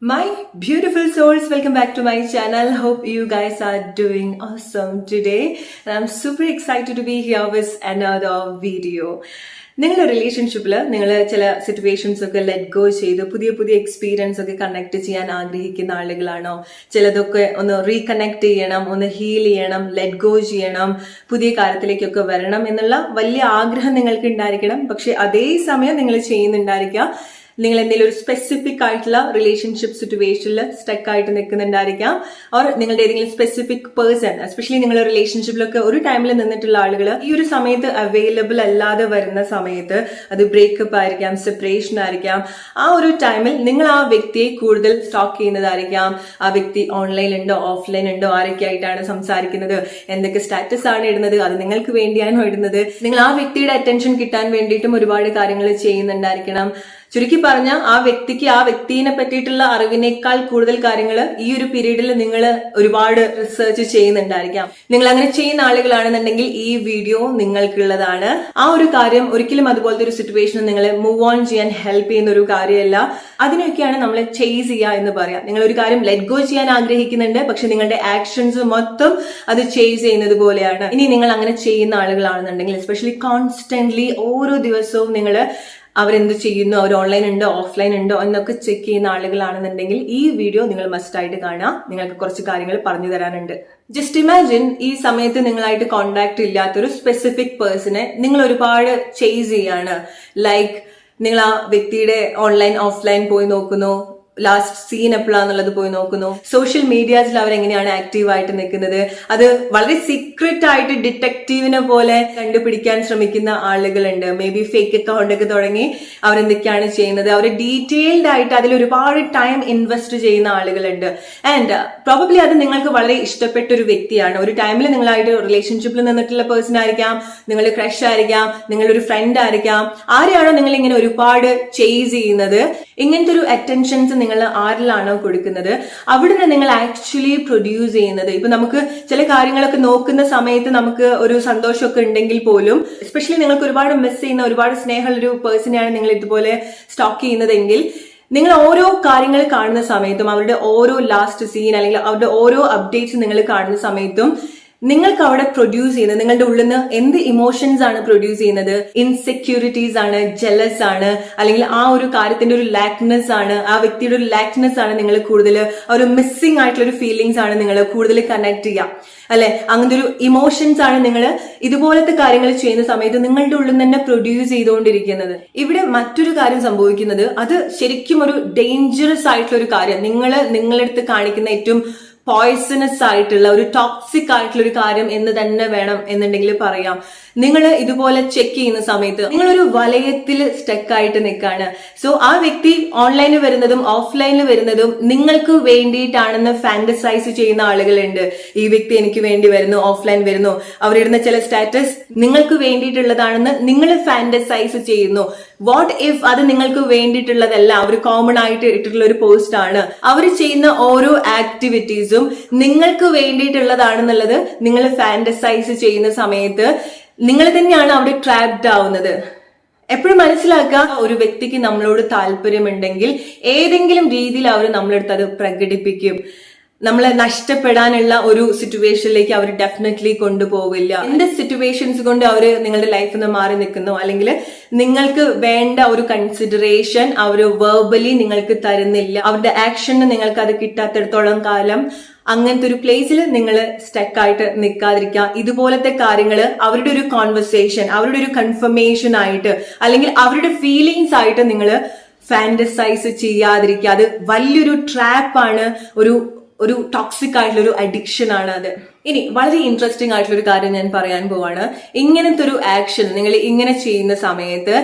My beautiful souls, welcome back to my channel. Hope you guys are doing awesome today. And I'm super excited to be here with another video. നിങ്ങളുടെ റിലേഷൻഷിപ്പിൽ നിങ്ങൾ ചില situations ഒക്കെ let go ചെയ്ത് പുതിയ experience ഒക്കെ connect ചെയ്യാൻ ആഗ്രഹിക്കുന്ന ആളുകളാണോ? ചിലതൊക്കെ ഒന്ന് റീകണക്ട് ചെയ്യണം, ഒന്ന് ഹീൽ ചെയ്യണം, ലെറ്റ് ഗോ ചെയ്യണം, പുതിയ കാര്യത്തിലേക്കൊക്കെ വരണം എന്നുള്ള വലിയ ആഗ്രഹം നിങ്ങൾക്ക് ഉണ്ടായിരിക്കണം. പക്ഷെ അതേ സമയം നിങ്ങൾ ചെയ്യുന്നുണ്ടായിരിക്കുക നിങ്ങൾ എന്തെങ്കിലും ഒരു സ്പെസിഫിക് ആയിട്ടുള്ള റിലേഷൻഷിപ്പ് സിറ്റുവേഷനിൽ സ്റ്റക്ക് ആയിട്ട് നിൽക്കുന്നുണ്ടായിരിക്കാം. ഓർ നിങ്ങളുടെ ഏതെങ്കിലും സ്പെസിഫിക് പേഴ്സൺ, എസ്പെഷ്യലി നിങ്ങളുടെ റിലേഷൻഷിപ്പിലൊക്കെ ഒരു ടൈമിൽ നിന്നിട്ടുള്ള ആളുകൾ ഈ ഒരു സമയത്ത് അവൈലബിൾ അല്ലാതെ വരുന്ന സമയത്ത്, അത് ബ്രേക്കപ്പ് ആയിരിക്കാം, സെപ്പറേഷൻ ആയിരിക്കാം, ആ ഒരു ടൈമിൽ നിങ്ങൾ ആ വ്യക്തിയെ കൂടുതൽ സ്റ്റോക്ക് ചെയ്യുന്നതായിരിക്കാം. ആ വ്യക്തി ഓൺലൈൻ ഉണ്ടോ, ഓഫ്ലൈൻ ഉണ്ടോ, ആരൊക്കെ ആയിട്ടാണ് സംസാരിക്കുന്നത്, എന്തൊക്കെ സ്റ്റാറ്റസ് ആണ് ഇടുന്നത്, അത് നിങ്ങൾക്ക് വേണ്ടിയാണോ ഇടുന്നത്, നിങ്ങൾ ആ വ്യക്തിയുടെ അറ്റൻഷൻ കിട്ടാൻ വേണ്ടിയിട്ടും ഒരുപാട് കാര്യങ്ങൾ ചെയ്യുന്നുണ്ടായിരിക്കണം. ചുരുക്കി പറഞ്ഞ ആ വ്യക്തിക്ക് ആ വ്യക്തിനെ പറ്റിയിട്ടുള്ള അറിവിനേക്കാൾ കൂടുതൽ കാര്യങ്ങൾ ഈ ഒരു പീരീഡിൽ നിങ്ങൾ ഒരുപാട് റിസർച്ച് ചെയ്യുന്നുണ്ടായിരിക്കാം. നിങ്ങൾ അങ്ങനെ ചെയ്യുന്ന ആളുകളാണെന്നുണ്ടെങ്കിൽ ഈ വീഡിയോ നിങ്ങൾക്കുള്ളതാണ്. ആ ഒരു കാര്യം ഒരിക്കലും അതുപോലത്തെ ഒരു സിറ്റുവേഷൻ നിങ്ങളെ മൂവ് ഓൺ ചെയ്യാൻ ഹെൽപ്പ് ചെയ്യുന്ന ഒരു കാര്യമല്ല. അതിനൊക്കെയാണ് നമ്മൾ ചേസ് ചെയ്യുക എന്ന് പറയാം. നിങ്ങൾ ഒരു കാര്യം ലെറ്റ് ഗോ ചെയ്യാൻ ആഗ്രഹിക്കുന്നുണ്ട്, പക്ഷെ നിങ്ങളുടെ ആക്ഷൻസ് മൊത്തം അത് ചേസ് ചെയ്യുന്നത് പോലെയാണ്. ഇനി നിങ്ങൾ അങ്ങനെ ചെയ്യുന്ന ആളുകളാണെന്നുണ്ടെങ്കിൽ, എസ്പെഷ്യലി കോൺസ്റ്റന്റ്ലി ഓരോ ദിവസവും നിങ്ങൾ അവരെന്ത് ചെയ്യുന്നു, അവർ ഓൺലൈൻ ഉണ്ടോ, ഓഫ്ലൈൻ ഉണ്ടോ എന്നൊക്കെ ചെക്ക് ചെയ്യുന്ന ആളുകളാണെന്നുണ്ടെങ്കിൽ ഈ വീഡിയോ നിങ്ങൾ മസ്റ്റ് ആയിട്ട് കാണാം. നിങ്ങൾക്ക് കുറച്ച് കാര്യങ്ങൾ പറഞ്ഞു തരാനുണ്ട്. ജസ്റ്റ് ഇമാജിൻ, ഈ സമയത്ത് നിങ്ങളായിട്ട് കോണ്ടാക്ട് ഇല്ലാത്തൊരു സ്പെസിഫിക് പേഴ്സണെ നിങ്ങൾ ഒരുപാട് ചേസ് ചെയ്യാണ്. ലൈക്ക് നിങ്ങൾ ആ വ്യക്തിയുടെ ഓൺലൈൻ ഓഫ്ലൈൻ പോയി നോക്കുന്നു, ലാസ്റ്റ് സീൻ എപ്പോഴാന്നുള്ളത് പോയി നോക്കുന്നു, സോഷ്യൽ മീഡിയാസിൽ അവരെങ്ങനെയാണ് ആക്റ്റീവ് ആയിട്ട് നിൽക്കുന്നത്, അത് വളരെ സീക്രട്ട് ആയിട്ട് ഡിറ്റക്റ്റീവിനെ പോലെ കണ്ടുപിടിക്കാൻ ശ്രമിക്കുന്ന ആളുകളുണ്ട്. മേ ബി ഫേക്ക് അക്കൗണ്ട് ഒക്കെ തുടങ്ങി അവരെന്തൊക്കെയാണ് ചെയ്യുന്നത്, അവർ ഡീറ്റെയിൽഡ് ആയിട്ട് അതിൽ ഒരുപാട് ടൈം ഇൻവെസ്റ്റ് ചെയ്യുന്ന ആളുകളുണ്ട്. ആൻഡ് പ്രോബബ്ലി അത് നിങ്ങൾക്ക് വളരെ ഇഷ്ടപ്പെട്ട ഒരു വ്യക്തിയാണ്. ഒരു ടൈമിൽ നിങ്ങളായിട്ട് റിലേഷൻഷിപ്പിൽ നിന്നിട്ടുള്ള പേഴ്സൺ ആയിരിക്കാം, നിങ്ങളുടെ ക്രഷ് ആയിരിക്കാം, നിങ്ങളൊരു ഫ്രണ്ട് ആയിരിക്കാം. ആരെയാണോ നിങ്ങൾ ഇങ്ങനെ ഒരുപാട് ചേസ് ചെയ്യുന്നത്, ഇങ്ങനത്തെ ഒരു അറ്റൻഷൻസ് നിങ്ങൾ ആരിലാണോ കൊടുക്കുന്നത്, അവിടുന്ന് നിങ്ങൾ ആക്ച്വലി പ്രൊഡ്യൂസ് ചെയ്യുന്നത്. ഇപ്പൊ നമുക്ക് ചില കാര്യങ്ങളൊക്കെ നോക്കുന്ന സമയത്ത് നമുക്ക് ഒരു സന്തോഷമൊക്കെ ഉണ്ടെങ്കിൽ പോലും, എസ്പെഷ്യലി നിങ്ങൾക്ക് ഒരുപാട് മിസ് ചെയ്യുന്ന, ഒരുപാട് സ്നേഹമുള്ള ഒരു പേഴ്സണെയാണ് നിങ്ങൾ ഇതുപോലെ സ്റ്റോക്ക് ചെയ്യുന്നതെങ്കിൽ, നിങ്ങൾ ഓരോ കാര്യങ്ങൾ കാണുന്ന സമയത്തും, അവരുടെ ഓരോ ലാസ്റ്റ് സീൻ അല്ലെങ്കിൽ അവരുടെ ഓരോ അപ്ഡേറ്റ്സ് നിങ്ങൾ കാണുന്ന സമയത്തും നിങ്ങൾക്ക് അവിടെ പ്രൊഡ്യൂസ് ചെയ്യുന്നത്, നിങ്ങളുടെ ഉള്ളിൽ നിന്ന് എന്ത് ഇമോഷൻസ് ആണ് പ്രൊഡ്യൂസ് ചെയ്യുന്നത്? ഇൻസെക്യൂരിറ്റീസ് ആണ്, ജെലസ് ആണ്, അല്ലെങ്കിൽ ആ ഒരു കാര്യത്തിന്റെ ഒരു ലാക്നെസ് ആണ്, ആ വ്യക്തിയുടെ ഒരു ലാക്നെസ് ആണ് നിങ്ങൾ കൂടുതൽ, ഒരു മിസ്സിംഗ് ആയിട്ടുള്ള ഒരു ഫീലിംഗ്സ് ആണ് നിങ്ങൾ കൂടുതൽ കണക്ട് ചെയ്യുക, അല്ലെ? അങ്ങനത്തെ ഒരു ഇമോഷൻസ് ആണ് നിങ്ങൾ ഇതുപോലത്തെ കാര്യങ്ങൾ ചെയ്യുന്ന സമയത്ത് നിങ്ങളുടെ ഉള്ളിൽ നിന്ന് തന്നെ പ്രൊഡ്യൂസ് ചെയ്തുകൊണ്ടിരിക്കുന്നത്. ഇവിടെ മറ്റൊരു കാര്യം സംഭവിക്കുന്നത്, അത് ശരിക്കും ഒരു ഡേഞ്ചറസ് ആയിട്ടുള്ള ഒരു കാര്യം, നിങ്ങളുടെ അടുത്ത് കാണിക്കുന്ന ഏറ്റവും പോയ്സണസ് ആയിട്ടുള്ള ഒരു ടോക്സിക് ആയിട്ടുള്ള ഒരു കാര്യം എന്ന് തന്നെ വേണം എന്നുണ്ടെങ്കിൽ പറയാം. നിങ്ങൾ ഇതുപോലെ ചെക്ക് ചെയ്യുന്ന സമയത്ത് നിങ്ങളൊരു വലയത്തിൽ സ്റ്റക്ക് ആയിട്ട് നിൽക്കാണ്. സോ ആ വ്യക്തി ഓൺലൈനിൽ വരുന്നതും ഓഫ്ലൈനിൽ വരുന്നതും നിങ്ങൾക്ക് വേണ്ടിയിട്ടാണെന്ന് ഫാന്റസൈസ് ചെയ്യുന്ന ആളുകളുണ്ട്. ഈ വ്യക്തി എനിക്ക് വേണ്ടി വരുന്നു, ഓഫ്ലൈൻ വരുന്നു, അവരിടുന്ന ചില സ്റ്റാറ്റസ് നിങ്ങൾക്ക് വേണ്ടിയിട്ടുള്ളതാണെന്ന് നിങ്ങൾ ഫാന്റസൈസ് ചെയ്യുന്നു. വാട്ട് ഇഫ് അത് നിങ്ങൾക്ക് വേണ്ടിയിട്ടുള്ളതല്ല, അവർ കോമൺ ആയിട്ട് ഇട്ടിട്ടുള്ള ഒരു പോസ്റ്റ് ആണ്. അവർ ചെയ്യുന്ന ഓരോ ആക്ടിവിറ്റീസും നിങ്ങൾക്ക് വേണ്ടിയിട്ടുള്ളതാണെന്നുള്ളത് നിങ്ങൾ ഫാന്റസൈസ് ചെയ്യുന്ന സമയത്ത് നിങ്ങൾ തന്നെയാണ് അവിടെ ട്രാപ്ഡ് ആവുന്നത്. എപ്പോഴും മനസ്സിലാക്കുക, ഒരു വ്യക്തിക്ക് നമ്മളോട് താല്പര്യമുണ്ടെങ്കിൽ ഏതെങ്കിലും രീതിയിൽ അവർ നമ്മളെടുത്ത് അത് പ്രകടിപ്പിക്കും. നമ്മളെ നഷ്ടപ്പെടാനുള്ള ഒരു സിറ്റുവേഷനിലേക്ക് അവർ ഡെഫിനറ്റ്ലി കൊണ്ടുപോവില്ല. എന്ത് സിറ്റുവേഷൻസ് കൊണ്ട് അവർ നിങ്ങളുടെ ലൈഫിൽ നിന്ന് മാറി നിൽക്കുന്നു, അല്ലെങ്കിൽ നിങ്ങൾക്ക് വേണ്ട ഒരു കൺസിഡറേഷൻ അവർ വെർബലി നിങ്ങൾക്ക് തരുന്നില്ല, അവരുടെ ആക്ഷന് നിങ്ങൾക്ക് അത് കിട്ടാത്തിടത്തോളം കാലം അങ്ങനത്തെ ഒരു പ്ലേസിൽ നിങ്ങൾ സ്റ്റക്കായിട്ട് നിൽക്കാതിരിക്കുക. ഇതുപോലത്തെ കാര്യങ്ങൾ അവരുടെ ഒരു കോൺവെർസേഷൻ, അവരുടെ ഒരു കൺഫർമേഷൻ ആയിട്ട്, അല്ലെങ്കിൽ അവരുടെ ഫീലിങ്സ് ആയിട്ട് നിങ്ങൾ ഫാന്റസൈസ് ചെയ്യാതിരിക്കുക. അത് വലിയൊരു ട്രാപ്പാണ്, ഒരു ടോക്സിക് ആയിട്ടുള്ള ഒരു അഡിക്ഷൻ ആണ് അത്. ഇനി വളരെ ഇൻട്രസ്റ്റിംഗ് ആയിട്ടുള്ള ഒരു കാര്യം ഞാൻ പറയാൻ പോവാണ്. ഇങ്ങനത്തെ ഒരു ആക്ഷൻ നിങ്ങൾ ഇങ്ങനെ ചെയ്യുന്ന സമയത്ത്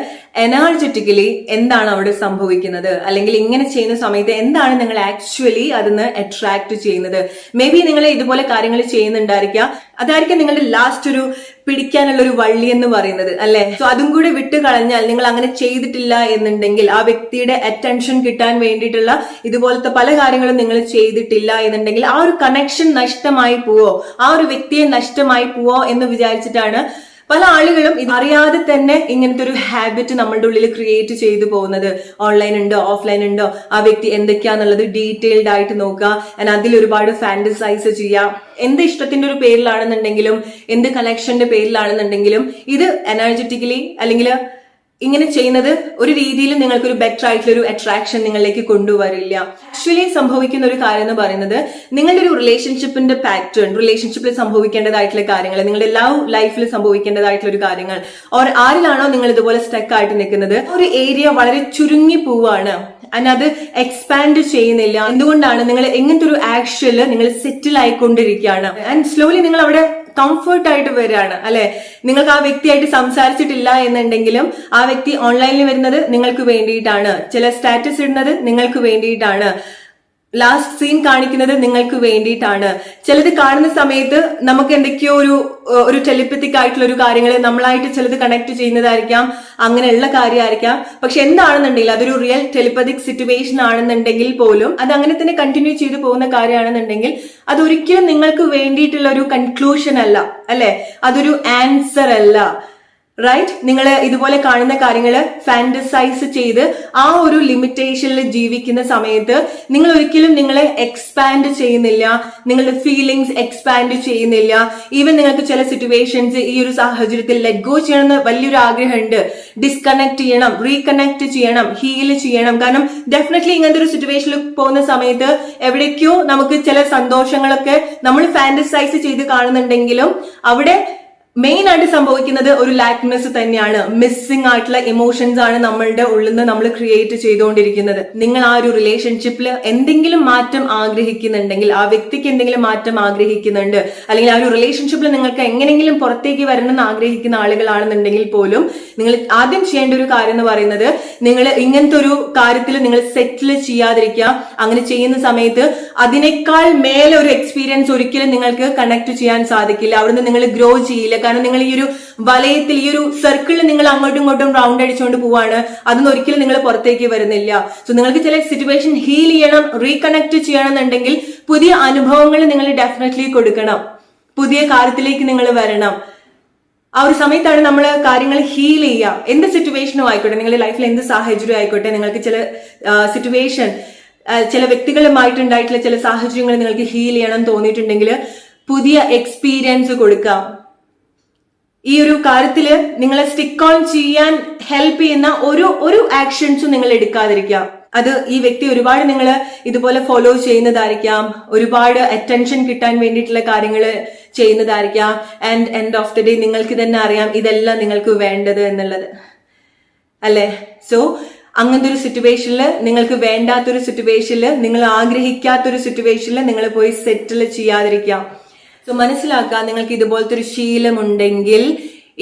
എനർജറ്റിക്കലി എന്താണ് അവിടെ സംഭവിക്കുന്നത്, അല്ലെങ്കിൽ ഇങ്ങനെ ചെയ്യുന്ന സമയത്ത് എന്താണ് നിങ്ങൾ ആക്ച്വലി അതിന് അട്രാക്ട് ചെയ്യുന്നത്? മേ ബി നിങ്ങൾ ഇതുപോലെ കാര്യങ്ങൾ ചെയ്യുന്നുണ്ടായിരിക്കാം, അതായിരിക്കും നിങ്ങളുടെ ലാസ്റ്റ് ഒരു പിടിക്കാനുള്ള ഒരു വള്ളി എന്ന് പറയുന്നത്, അല്ലെ? സോ അതും കൂടി വിട്ട് കളഞ്ഞാൽ, നിങ്ങൾ അങ്ങനെ ചെയ്തിട്ടില്ല എന്നുണ്ടെങ്കിൽ, ആ വ്യക്തിയുടെ അറ്റൻഷൻ കിട്ടാൻ വേണ്ടിയിട്ടുള്ള ഇതുപോലത്തെ പല കാര്യങ്ങളും നിങ്ങൾ ചെയ്തിട്ടില്ല എന്നുണ്ടെങ്കിൽ, ആ ഒരു കണക്ഷൻ നഷ്ടമായി പോവോ, ആ ഒരു വ്യക്തിയെ നഷ്ടമായി പോവോ എന്ന് വിചാരിച്ചിട്ടാണ് പല ആളുകളും ഇത് അറിയാതെ തന്നെ ഇങ്ങനത്തെ ഒരു ഹാബിറ്റ് നമ്മളുടെ ഉള്ളിൽ ക്രിയേറ്റ് ചെയ്തു പോകുന്നത്. ഓൺലൈൻ ഉണ്ടോ ഓഫ്ലൈൻ ഉണ്ടോ, ആ വ്യക്തി എന്തൊക്കെയാന്നുള്ളത് ഡീറ്റെയിൽഡ് ആയിട്ട് നോക്കുക, അതിൽ ഒരുപാട് ഫാന്റസൈസ് ചെയ്യാം. എന്ത് ഇഷ്ടത്തിന്റെ ഒരു പേരിലാണെന്നുണ്ടെങ്കിലും എന്ത് കണക്ഷന്റെ പേരിലാണെന്നുണ്ടെങ്കിലും ഇത് എനർജറ്റിക്കലി അല്ലെങ്കിൽ ഇങ്ങനെ ചെയ്യുന്നത് ഒരു രീതിയിൽ നിങ്ങൾക്കൊരു ബെറ്റർ ആയിട്ടുള്ള ഒരു അട്രാക്ഷൻ നിങ്ങളിലേക്ക് കൊണ്ടുവരില്ല. ആക്ച്വലി സംഭവിക്കുന്ന ഒരു കാര്യം എന്ന് പറയുന്നത് നിങ്ങളുടെ ഒരു റിലേഷൻഷിപ്പിന്റെ പാറ്റേൺ, റിലേഷൻഷിപ്പിൽ സംഭവിക്കേണ്ടതായിട്ടുള്ള കാര്യങ്ങൾ, നിങ്ങളുടെ ലൈഫിൽ സംഭവിക്കേണ്ടതായിട്ടുള്ള ഒരു കാര്യങ്ങൾ, ഓർ ആരിലാണോ നിങ്ങൾ ഇതുപോലെ സ്റ്റക്ക് ആയിട്ട് നിൽക്കുന്നത്, ഒരു ഏരിയ വളരെ ചുരുങ്ങി പോവാണ്, അത് എക്സ്പാൻഡ് ചെയ്യുന്നില്ല. എന്തുകൊണ്ടാണ്? നിങ്ങൾ എങ്ങനത്തെ ഒരു ആക്ഷനിൽ നിങ്ങൾ സെറ്റിൽ ആയിക്കൊണ്ടിരിക്കുകയാണ് ആൻഡ് സ്ലോലി നിങ്ങൾ അവിടെ കംഫർട്ട് ആയിട്ട് വരികയാണ് അല്ലെ. നിങ്ങൾക്ക് ആ വ്യക്തിയായിട്ട് സംസാരിച്ചിട്ടില്ല എന്നുണ്ടെങ്കിലും ആ വ്യക്തി ഓൺലൈനിൽ വരുന്നത് നിങ്ങൾക്ക് വേണ്ടിയിട്ടാണ്, ചില സ്റ്റാറ്റസ് ഇടുന്നത് നിങ്ങൾക്ക് വേണ്ടിയിട്ടാണ്, ലാസ്റ്റ് സീൻ കാണിക്കുന്നത് നിങ്ങൾക്ക് വേണ്ടിയിട്ടാണ്. ചിലത് കാണുന്ന സമയത്ത് നമുക്ക് എന്തൊക്കെയോ ഒരു ടെലിപ്പത്തിക് ആയിട്ടുള്ള ഒരു കാര്യങ്ങൾ നമ്മളായിട്ട് ചിലത് കണക്ട് ചെയ്യുന്നതായിരിക്കാം, അങ്ങനെയുള്ള കാര്യമായിരിക്കാം. പക്ഷെ എന്താണെന്നുണ്ടെങ്കിൽ അതൊരു റിയൽ ടെലിപ്പത്തിക് സിറ്റുവേഷൻ ആണെന്നുണ്ടെങ്കിൽ പോലും അത് അങ്ങനെ തന്നെ കണ്ടിന്യൂ ചെയ്തു പോകുന്ന കാര്യമാണെന്നുണ്ടെങ്കിൽ അതൊരിക്കലും നിങ്ങൾക്ക് വേണ്ടിയിട്ടുള്ള ഒരു കൺക്ലൂഷൻ അല്ല അല്ലെ, അതൊരു ആൻസർ അല്ല. റൈറ്റ്? നിങ്ങൾ ഇതുപോലെ കാണുന്ന കാര്യങ്ങള് ഫാന്റസൈസ് ചെയ്ത് ആ ഒരു ലിമിറ്റേഷനിൽ ജീവിക്കുന്ന സമയത്ത് നിങ്ങൾ ഒരിക്കലും നിങ്ങളെ എക്സ്പാൻഡ് ചെയ്യുന്നില്ല, നിങ്ങളുടെ ഫീലിങ്സ് എക്സ്പാൻഡ് ചെയ്യുന്നില്ല. ഈവൻ നിങ്ങൾക്ക് ചില സിറ്റുവേഷൻസ് ഈ ഒരു സാഹചര്യത്തിൽ ലെറ്റ് ഗോ ചെയ്യണമെന്ന് വലിയൊരു ആഗ്രഹമുണ്ട്, ഡിസ്കണക്ട് ചെയ്യണം, റീകണക്ട് ചെയ്യണം, ഹീൽ ചെയ്യണം. കാരണം ഡെഫിനറ്റ്ലി ഇങ്ങനത്തെ ഒരു സിറ്റുവേഷനിൽ പോകുന്ന സമയത്ത് എവിടേക്കോ നമുക്ക് ചില സന്തോഷങ്ങളൊക്കെ നമ്മൾ ഫാന്റസൈസ് ചെയ്ത് കാണുന്നുണ്ടെങ്കിലും അവിടെ മെയിൻ ആയിട്ട് സംഭവിക്കുന്നത് ഒരു ലാക്നെസ് തന്നെയാണ്, മിസ്സിംഗ് ആയിട്ടുള്ള ഇമോഷൻസ് ആണ് നമ്മളുടെ ഉള്ളിൽ നിന്ന് നമ്മൾ ക്രിയേറ്റ് ചെയ്തുകൊണ്ടിരിക്കുന്നത്. നിങ്ങൾ ആ ഒരു റിലേഷൻഷിപ്പിൽ എന്തെങ്കിലും മാറ്റം ആഗ്രഹിക്കുന്നുണ്ടെങ്കിൽ, ആ വ്യക്തിക്ക് എന്തെങ്കിലും മാറ്റം ആഗ്രഹിക്കുന്നുണ്ട്, അല്ലെങ്കിൽ ആ ഒരു റിലേഷൻഷിപ്പിൽ നിങ്ങൾക്ക് എങ്ങനെയെങ്കിലും പുറത്തേക്ക് വരണമെന്ന് ആഗ്രഹിക്കുന്ന ആളുകളാണെന്നുണ്ടെങ്കിൽ പോലും നിങ്ങൾ ആദ്യം ചെയ്യേണ്ട ഒരു കാര്യം എന്ന് പറയുന്നത് നിങ്ങൾ ഇങ്ങനത്തെ ഒരു കാര്യത്തിൽ നിങ്ങൾ സെറ്റിൽ ചെയ്യാതിരിക്കുക. അങ്ങനെ ചെയ്യുന്ന സമയത്ത് അതിനേക്കാൾ മേലെ ഒരു എക്സ്പീരിയൻസ് ഒരിക്കലും നിങ്ങൾക്ക് കണക്ട് ചെയ്യാൻ സാധിക്കില്ല. അവിടുന്ന് നിങ്ങൾ ഗ്രോ ചെയ്യില്ല. കാരണം നിങ്ങൾ ഈ ഒരു വലയത്തിൽ, ഈ ഒരു സർക്കിളിൽ നിങ്ങൾ അങ്ങോട്ടും ഇങ്ങോട്ടും റൗണ്ട് അടിച്ചുകൊണ്ട് പോവാണ്, അതൊന്നും ഒരിക്കലും നിങ്ങൾ പുറത്തേക്ക് വരുന്നില്ല. സോ നിങ്ങൾക്ക് ചില സിറ്റുവേഷൻ ഹീൽ ചെയ്യണം, റീകണക്ട് ചെയ്യണം എന്നുണ്ടെങ്കിൽ പുതിയ അനുഭവങ്ങൾ നിങ്ങൾ ഡെഫിനറ്റ്ലി കൊടുക്കണം, പുതിയ കാര്യത്തിലേക്ക് നിങ്ങൾ വരണം. ആ ഒരു സമയത്താണ് നമ്മൾ കാര്യങ്ങൾ ഹീൽ ചെയ്യുക. എന്ത് സിറ്റുവേഷനും ആയിക്കോട്ടെ, നിങ്ങളുടെ ലൈഫിൽ എന്ത് സാഹചര്യം ആയിക്കോട്ടെ, നിങ്ങൾക്ക് ചില സിറ്റുവേഷൻ, ചില വ്യക്തികളുമായിട്ടുണ്ടായിട്ടുള്ള ചില സാഹചര്യങ്ങൾ നിങ്ങൾക്ക് ഹീൽ ചെയ്യണം തോന്നിയിട്ടുണ്ടെങ്കിൽ പുതിയ എക്സ്പീരിയൻസ് കൊടുക്കാം. ഈ ഒരു കാര്യത്തിൽ നിങ്ങളെ സ്റ്റിക്ക് ഓൺ ചെയ്യാൻ ഹെൽപ്പ് ചെയ്യുന്ന ഒരു ആക്ഷൻസും നിങ്ങൾ എടുക്കാതിരിക്കുക. അത് ഈ വ്യക്തി ഒരുപാട് നിങ്ങൾ ഇതുപോലെ ഫോളോ ചെയ്യുന്നതായിരിക്കാം, ഒരുപാട് അറ്റൻഷൻ കിട്ടാൻ വേണ്ടിയിട്ടുള്ള കാര്യങ്ങൾ ചെയ്യുന്നതായിരിക്കാം. And end of the day നിങ്ങൾക്ക് തന്നെ അറിയാം ഇതെല്ലാം നിങ്ങൾക്ക് വേണ്ടത് എന്നുള്ളത് അല്ലെ. സോ അങ്ങനത്തെ ഒരു സിറ്റുവേഷനിൽ, നിങ്ങൾക്ക് വേണ്ടാത്തൊരു സിറ്റുവേഷനിൽ, നിങ്ങൾ ആഗ്രഹിക്കാത്തൊരു സിറ്റുവേഷനിൽ നിങ്ങൾ പോയി സെറ്റിൽ ചെയ്യാതിരിക്കാം. സോ മനസ്സിലാക്കുക, നിങ്ങൾക്ക് ഇതുപോലത്തെ ഒരു ശീലമുണ്ടെങ്കിൽ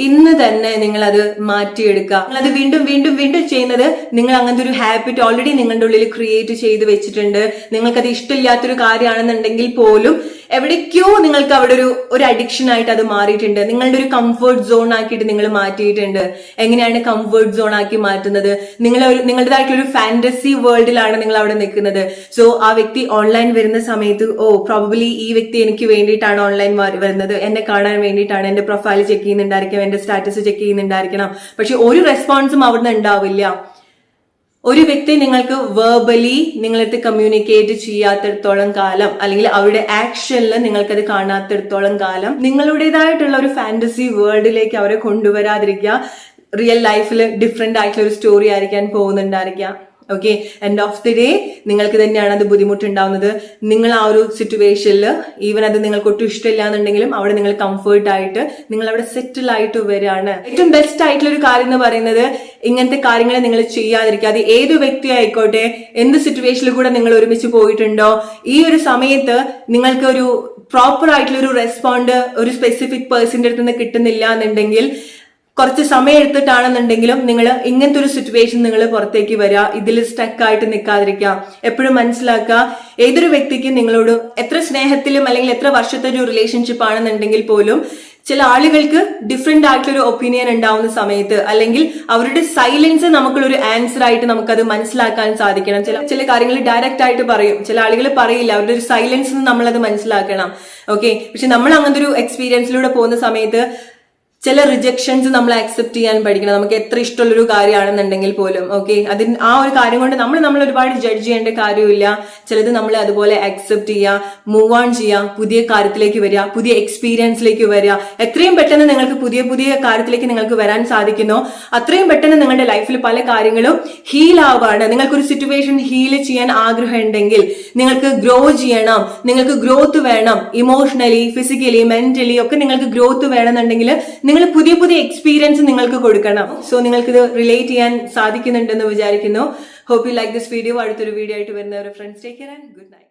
ഇന്ന് തന്നെ നിങ്ങൾ അത് മാറ്റിയെടുക്കുക. നിങ്ങൾ അത് വീണ്ടും വീണ്ടും വീണ്ടും ചെയ്യുന്നത് നിങ്ങൾ അങ്ങനത്തെ ഒരു ഹാബിറ്റ് ഓൾറെഡി നിങ്ങളുടെ ഉള്ളിൽ ക്രിയേറ്റ് ചെയ്ത് വെച്ചിട്ടുണ്ട്. നിങ്ങൾക്കത് ഇഷ്ടമില്ലാത്തൊരു കാര്യമാണെന്നുണ്ടെങ്കിൽ പോലും എവിടേക്കോ നിങ്ങൾക്ക് അവിടെ ഒരു അഡിക്ഷൻ ആയിട്ട് അത് മാറിയിട്ടുണ്ട്. നിങ്ങളുടെ ഒരു കംഫർട്ട് സോൺ ആക്കിയിട്ട് നിങ്ങൾ മാറ്റിയിട്ടുണ്ട്. എങ്ങനെയാണ് കംഫർട്ട് സോൺ ആക്കി മാറ്റുന്നത്? നിങ്ങളുടേതായിട്ടുള്ള ഒരു ഫാന്റസി വേൾഡിലാണ് നിങ്ങൾ അവിടെ നിൽക്കുന്നത്. സോ ആ വ്യക്തി ഓൺലൈൻ വരുന്ന സമയത്ത് പ്രോബബ്ലി ഈ വ്യക്തി എനിക്ക് വേണ്ടിയിട്ടാണ് ഓൺലൈൻ വരുന്നത്, എന്നെ കാണാൻ വേണ്ടിയിട്ടാണ്, എന്റെ പ്രൊഫൈൽ ചെക്ക് ചെയ്യുന്നുണ്ടായിരിക്കും, എന്റെ സ്റ്റാറ്റസ് ചെക്ക് ചെയ്യുന്നുണ്ടായിരിക്കണം. പക്ഷെ ഒരു റെസ്പോൺസും അവിടുന്ന് ഉണ്ടാവില്ല. ഒരു വ്യക്തി നിങ്ങൾക്ക് വെർബലി നിങ്ങളടുത്ത് കമ്മ്യൂണിക്കേറ്റ് ചെയ്യാത്തിടത്തോളം കാലം, അല്ലെങ്കിൽ അവരുടെ ആക്ഷനിൽ നിങ്ങൾക്കത് കാണാത്തിടത്തോളം കാലം നിങ്ങളുടേതായിട്ടുള്ള ഒരു ഫാന്റസി വേൾഡിലേക്ക് അവരെ കൊണ്ടുവരാതിരിക്കുക. റിയൽ ലൈഫിൽ ഡിഫറെന്റ് ആയിട്ടുള്ള ഒരു സ്റ്റോറി ആയിരിക്കാൻ പോകുന്നുണ്ടായിരിക്കാം. Okay, end of the day നിങ്ങൾക്ക് തന്നെയാണ് അത് ബുദ്ധിമുട്ടുണ്ടാവുന്നത്. നിങ്ങൾ ആ ഒരു സിറ്റുവേഷനിൽ ഈവൻ അത് നിങ്ങൾക്ക് ഒട്ടും ഇഷ്ടമില്ല എന്നുണ്ടെങ്കിലും അവിടെ നിങ്ങൾ കംഫർട്ട് ആയിട്ട് നിങ്ങൾ അവിടെ സെറ്റിൽ ആയിട്ട് വരികയാണ്. ഏറ്റവും ബെസ്റ്റ് ആയിട്ടുള്ള ഒരു കാര്യം എന്ന് പറയുന്നത് ഇങ്ങനത്തെ കാര്യങ്ങൾ നിങ്ങൾ ചെയ്യാതിരിക്കുക. അത് ഏത് വ്യക്തി ആയിക്കോട്ടെ, എന്ത് സിറ്റുവേഷനിൽ കൂടെ നിങ്ങൾ ഒരുമിച്ച് പോയിട്ടുണ്ടോ, ഈ ഒരു സമയത്ത് നിങ്ങൾക്ക് ഒരു പ്രോപ്പർ ആയിട്ടുള്ള ഒരു റെസ്പോണ്ട് ഒരു സ്പെസിഫിക് പേഴ്സന്റെ അടുത്ത് നിന്ന് കിട്ടുന്നില്ല എന്നുണ്ടെങ്കിൽ കുറച്ച് സമയം എടുത്തിട്ടാണെന്നുണ്ടെങ്കിലും നിങ്ങൾ ഇങ്ങനത്തെ ഒരു സിറ്റുവേഷൻ നിങ്ങൾ പുറത്തേക്ക് വരിക. ഇതിൽ സ്റ്റക്കായിട്ട് നിൽക്കാതിരിക്കുക. എപ്പോഴും മനസ്സിലാക്കുക, ഏതൊരു വ്യക്തിക്ക് നിങ്ങളോട് എത്ര സ്നേഹത്തിലും അല്ലെങ്കിൽ എത്ര വർഷത്തെ ഒരു റിലേഷൻഷിപ്പ് ആണെന്നുണ്ടെങ്കിൽ പോലും ചില ആളുകൾക്ക് ഡിഫറെന്റ് ആയിട്ടുള്ള ഒരു ഒപ്പീനിയൻ ഉണ്ടാവുന്ന സമയത്ത്, അല്ലെങ്കിൽ അവരുടെ സൈലൻസ് നമുക്കുള്ളൊരു ആൻസർ ആയിട്ട് നമുക്കത് മനസ്സിലാക്കാൻ സാധിക്കണം. ചില കാര്യങ്ങൾ ഡയറക്റ്റ് ആയിട്ട് പറയും, ചില ആളുകൾ പറയില്ല, അവരുടെ ഒരു സൈലൻസ് നമ്മളത് മനസ്സിലാക്കണം. ഓക്കെ, പക്ഷെ നമ്മൾ അങ്ങനത്തെ ഒരു എക്സ്പീരിയൻസിലൂടെ പോകുന്ന സമയത്ത് ചില റിജക്ഷൻസ് നമ്മൾ അക്സെപ്റ്റ് ചെയ്യാൻ പഠിക്കണം. നമുക്ക് എത്ര ഇഷ്ടമുള്ളൊരു കാര്യമാണെന്നുണ്ടെങ്കിൽ പോലും ഓക്കെ, അതിന് ആ ഒരു കാര്യം കൊണ്ട് നമ്മൾ ഒരുപാട് ജഡ്ജ് ചെയ്യേണ്ട കാര്യമില്ല. ചിലത് നമ്മൾ അതുപോലെ അക്സെപ്റ്റ് ചെയ്യുക, മൂവ് ഓൺ ചെയ്യുക, പുതിയ കാര്യത്തിലേക്ക് വരിക, പുതിയ എക്സ്പീരിയൻസിലേക്ക് വരിക. എത്രയും പെട്ടെന്ന് നിങ്ങൾക്ക് പുതിയ പുതിയ കാര്യത്തിലേക്ക് നിങ്ങൾക്ക് വരാൻ സാധിക്കുന്നോ അത്രയും പെട്ടെന്ന് നിങ്ങളുടെ ലൈഫിൽ പല കാര്യങ്ങളും ഹീൽ ആവാണ്. നിങ്ങൾക്കൊരു സിറ്റുവേഷൻ ഹീൽ ചെയ്യാൻ ആഗ്രഹം ഉണ്ടെങ്കിൽ, നിങ്ങൾക്ക് ഗ്രോ ചെയ്യണം, നിങ്ങൾക്ക് ഗ്രോത്ത് വേണം, ഇമോഷണലി, ഫിസിക്കലി, മെന്റലി ഒക്കെ നിങ്ങൾക്ക് ഗ്രോത്ത് വേണമെന്നുണ്ടെങ്കിൽ നിങ്ങൾ പുതിയ പുതിയ എക്സ്പീരിയൻസ് നിങ്ങൾക്ക് കൊടുക്കണം. സോ നിങ്ങൾക്ക് ഇത് റിലേറ്റ് ചെയ്യാൻ സാധിക്കുന്നുണ്ടെന്ന് വിചാരിക്കുന്നു. Hope you like this video. അടുത്തൊരു വീഡിയോ ആയിട്ട് വരുന്നവരെ friends, take care and good night.